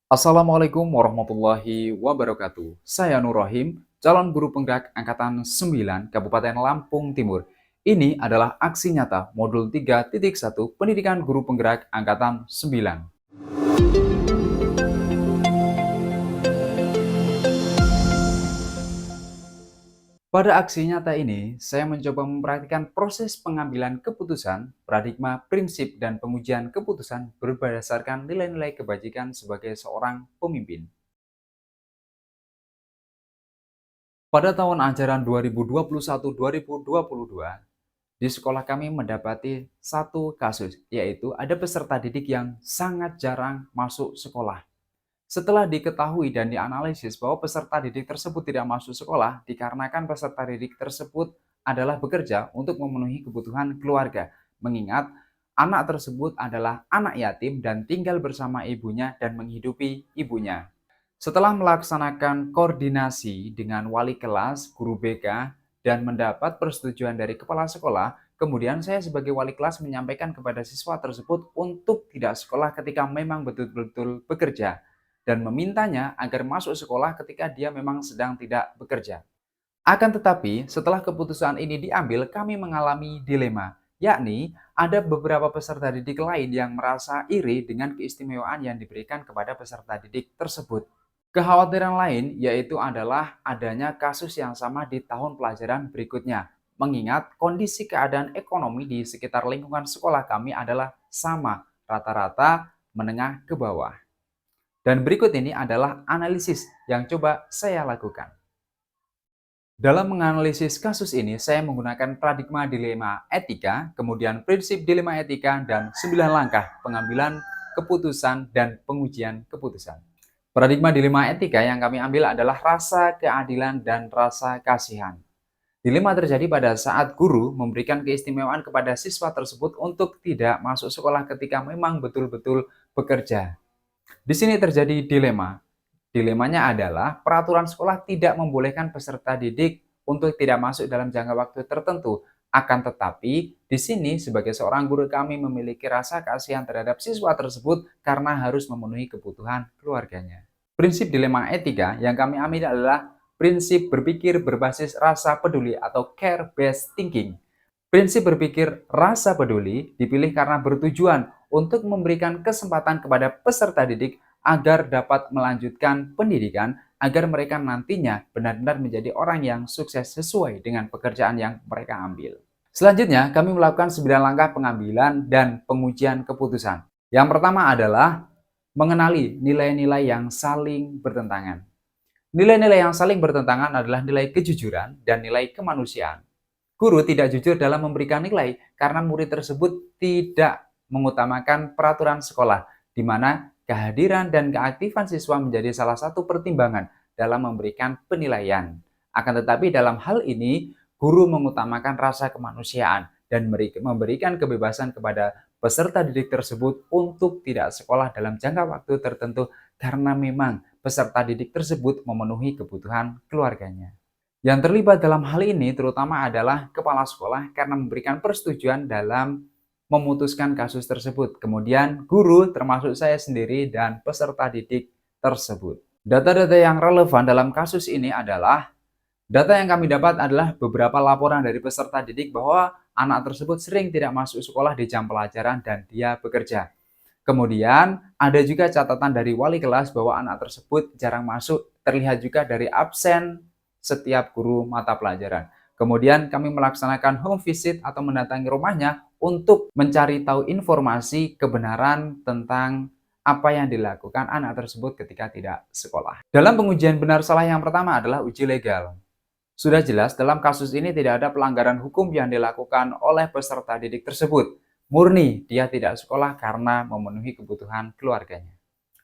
Assalamualaikum warahmatullahi wabarakatuh. Saya Nur Rohim, calon guru penggerak Angkatan 9 Kabupaten Lampung Timur. Ini adalah aksi nyata modul 3.1 Pendidikan Guru Penggerak Angkatan 9. Pada aksi nyata ini, saya mencoba mempraktikkan proses pengambilan keputusan, paradigma, prinsip, dan pengujian keputusan berdasarkan nilai-nilai kebajikan sebagai seorang pemimpin. Pada tahun ajaran 2021-2022, di sekolah kami mendapati satu kasus, yaitu ada peserta didik yang sangat jarang masuk sekolah. Setelah diketahui dan dianalisis bahwa peserta didik tersebut tidak masuk sekolah dikarenakan peserta didik tersebut adalah bekerja untuk memenuhi kebutuhan keluarga, mengingat anak tersebut adalah anak yatim dan tinggal bersama ibunya dan menghidupi ibunya. Setelah melaksanakan koordinasi dengan wali kelas, guru BK, dan mendapat persetujuan dari kepala sekolah, kemudian saya sebagai wali kelas menyampaikan kepada siswa tersebut untuk tidak sekolah ketika memang betul-betul bekerja dan memintanya agar masuk sekolah ketika dia memang sedang tidak bekerja. Akan tetapi, setelah keputusan ini diambil, kami mengalami dilema, yakni ada beberapa peserta didik lain yang merasa iri dengan keistimewaan yang diberikan kepada peserta didik tersebut. Kekhawatiran lain yaitu adalah adanya kasus yang sama di tahun pelajaran berikutnya, mengingat kondisi keadaan ekonomi di sekitar lingkungan sekolah kami adalah sama, rata-rata menengah ke bawah. Dan berikut ini adalah analisis yang coba saya lakukan. Dalam menganalisis kasus ini, saya menggunakan paradigma dilema etika, kemudian prinsip dilema etika, dan 9 langkah pengambilan keputusan dan pengujian keputusan. Paradigma dilema etika yang kami ambil adalah rasa keadilan dan rasa kasihan. Dilema terjadi pada saat guru memberikan keistimewaan kepada siswa tersebut untuk tidak masuk sekolah ketika memang betul-betul bekerja. Di sini terjadi dilema. Dilemanya adalah peraturan sekolah tidak membolehkan peserta didik untuk tidak masuk dalam jangka waktu tertentu. Akan tetapi, di sini sebagai seorang guru kami memiliki rasa kasihan terhadap siswa tersebut karena harus memenuhi kebutuhan keluarganya. Prinsip dilema etika yang kami ambil adalah prinsip berpikir berbasis rasa peduli atau care-based thinking. Prinsip berpikir rasa peduli dipilih karena bertujuan untuk memberikan kesempatan kepada peserta didik agar dapat melanjutkan pendidikan agar mereka nantinya benar-benar menjadi orang yang sukses sesuai dengan pekerjaan yang mereka ambil. Selanjutnya, kami melakukan 9 langkah pengambilan dan pengujian keputusan. Yang pertama adalah mengenali nilai-nilai yang saling bertentangan. Nilai-nilai yang saling bertentangan adalah nilai kejujuran dan nilai kemanusiaan. Guru tidak jujur dalam memberikan nilai karena murid tersebut tidak mengutamakan peraturan sekolah, di mana kehadiran dan keaktifan siswa menjadi salah satu pertimbangan dalam memberikan penilaian. Akan tetapi dalam hal ini, guru mengutamakan rasa kemanusiaan dan memberikan kebebasan kepada peserta didik tersebut untuk tidak sekolah dalam jangka waktu tertentu karena memang peserta didik tersebut memenuhi kebutuhan keluarganya. Yang terlibat dalam hal ini terutama adalah kepala sekolah karena memberikan persetujuan dalam memutuskan kasus tersebut. Kemudian guru termasuk saya sendiri dan peserta didik tersebut. Data-data yang relevan dalam kasus ini adalah data yang kami dapat adalah beberapa laporan dari peserta didik bahwa anak tersebut sering tidak masuk sekolah di jam pelajaran dan dia bekerja. Kemudian ada juga catatan dari wali kelas bahwa anak tersebut jarang masuk, terlihat juga dari absen setiap guru mata pelajaran. Kemudian kami melaksanakan home visit atau mendatangi rumahnya untuk mencari tahu informasi kebenaran tentang apa yang dilakukan anak tersebut ketika tidak sekolah. Dalam pengujian benar salah yang pertama adalah uji legal. Sudah jelas dalam kasus ini tidak ada pelanggaran hukum yang dilakukan oleh peserta didik tersebut. Murni dia tidak sekolah karena memenuhi kebutuhan keluarganya.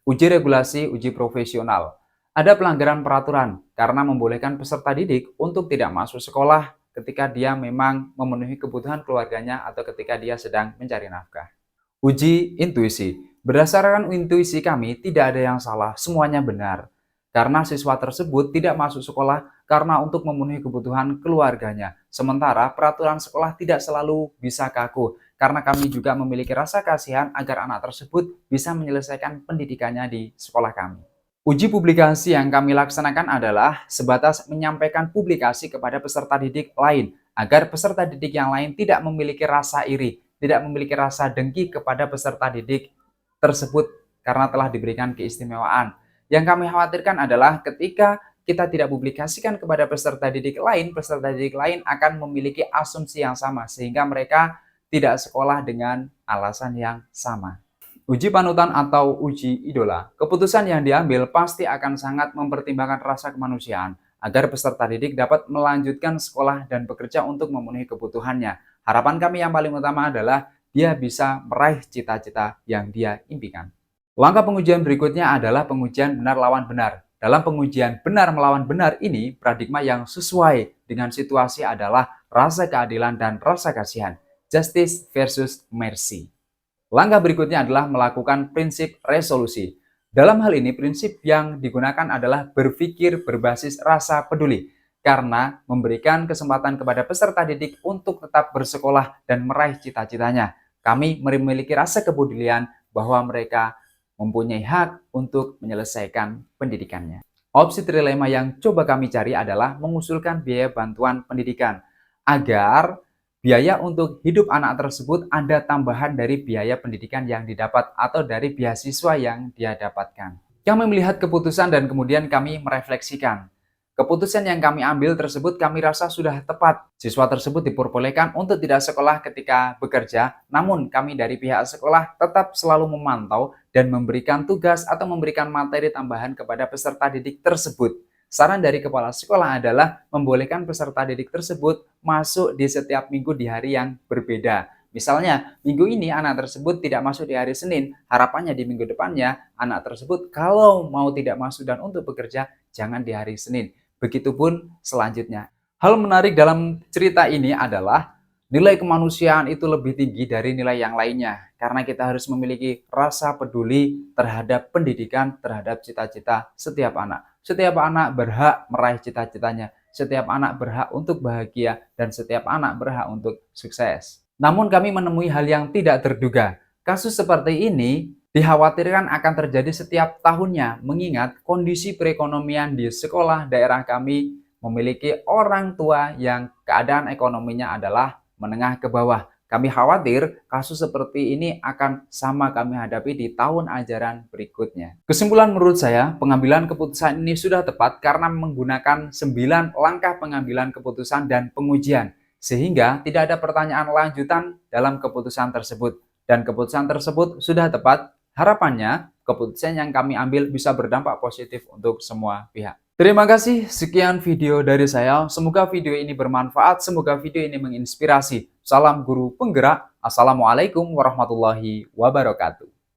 Uji regulasi, uji profesional. Ada pelanggaran peraturan karena membolehkan peserta didik untuk tidak masuk sekolah ketika dia memang memenuhi kebutuhan keluarganya atau ketika dia sedang mencari nafkah. Uji intuisi. Berdasarkan intuisi kami, tidak ada yang salah, semuanya benar. Karena siswa tersebut tidak masuk sekolah karena untuk memenuhi kebutuhan keluarganya. Sementara peraturan sekolah tidak selalu bisa kaku. karena kami juga memiliki rasa kasihan agar anak tersebut bisa menyelesaikan pendidikannya di sekolah kami. Uji publikasi yang kami laksanakan adalah sebatas menyampaikan publikasi kepada peserta didik lain, agar peserta didik yang lain tidak memiliki rasa iri, tidak memiliki rasa dengki kepada peserta didik tersebut karena telah diberikan keistimewaan. Yang kami khawatirkan adalah ketika kita tidak publikasikan kepada peserta didik lain akan memiliki asumsi yang sama sehingga mereka tidak sekolah dengan alasan yang sama. Uji panutan atau uji idola, keputusan yang diambil pasti akan sangat mempertimbangkan rasa kemanusiaan agar peserta didik dapat melanjutkan sekolah dan bekerja untuk memenuhi kebutuhannya. Harapan kami yang paling utama adalah dia bisa meraih cita-cita yang dia impikan. Langkah pengujian berikutnya adalah pengujian benar lawan benar. Dalam pengujian benar melawan benar ini, paradigma yang sesuai dengan situasi adalah rasa keadilan dan rasa kasihan. Justice versus mercy. Langkah berikutnya adalah melakukan prinsip resolusi. Dalam hal ini, prinsip yang digunakan adalah berpikir berbasis rasa peduli, karena memberikan kesempatan kepada peserta didik untuk tetap bersekolah dan meraih cita-citanya. Kami memiliki rasa kepedulian bahwa mereka mempunyai hak untuk menyelesaikan pendidikannya. Opsi trilema yang coba kami cari adalah mengusulkan biaya bantuan pendidikan, agar biaya untuk hidup anak tersebut ada tambahan dari biaya pendidikan yang didapat atau dari beasiswa yang dia dapatkan. Kami melihat keputusan dan kemudian kami merefleksikan. Keputusan yang kami ambil tersebut kami rasa sudah tepat. Siswa tersebut diperbolehkan untuk tidak sekolah ketika bekerja, namun kami dari pihak sekolah tetap selalu memantau dan memberikan tugas atau memberikan materi tambahan kepada peserta didik tersebut. Saran dari kepala sekolah adalah membolehkan peserta didik tersebut masuk di setiap minggu di hari yang berbeda. Misalnya, minggu ini anak tersebut tidak masuk di hari Senin, harapannya di minggu depannya anak tersebut kalau mau tidak masuk dan untuk bekerja, jangan di hari Senin. Begitupun selanjutnya. Hal menarik dalam cerita ini adalah nilai kemanusiaan itu lebih tinggi dari nilai yang lainnya. Karena kita harus memiliki rasa peduli terhadap pendidikan, terhadap cita-cita setiap anak. Setiap anak berhak meraih cita-citanya. Setiap anak berhak untuk bahagia dan setiap anak berhak untuk sukses. Namun kami menemui hal yang tidak terduga. Kasus seperti ini dikhawatirkan akan terjadi setiap tahunnya mengingat kondisi perekonomian di sekolah daerah kami memiliki orang tua yang keadaan ekonominya adalah menengah ke bawah. Kami khawatir kasus seperti ini akan sama kami hadapi di tahun ajaran berikutnya. Kesimpulan menurut saya, pengambilan keputusan ini sudah tepat karena menggunakan 9 langkah pengambilan keputusan dan pengujian. Sehingga tidak ada pertanyaan lanjutan dalam keputusan tersebut. Dan keputusan tersebut sudah tepat. Harapannya, keputusan yang kami ambil bisa berdampak positif untuk semua pihak. Terima kasih, sekian video dari saya. Semoga video ini bermanfaat, semoga video ini menginspirasi. Salam guru penggerak. Assalamualaikum warahmatullahi wabarakatuh.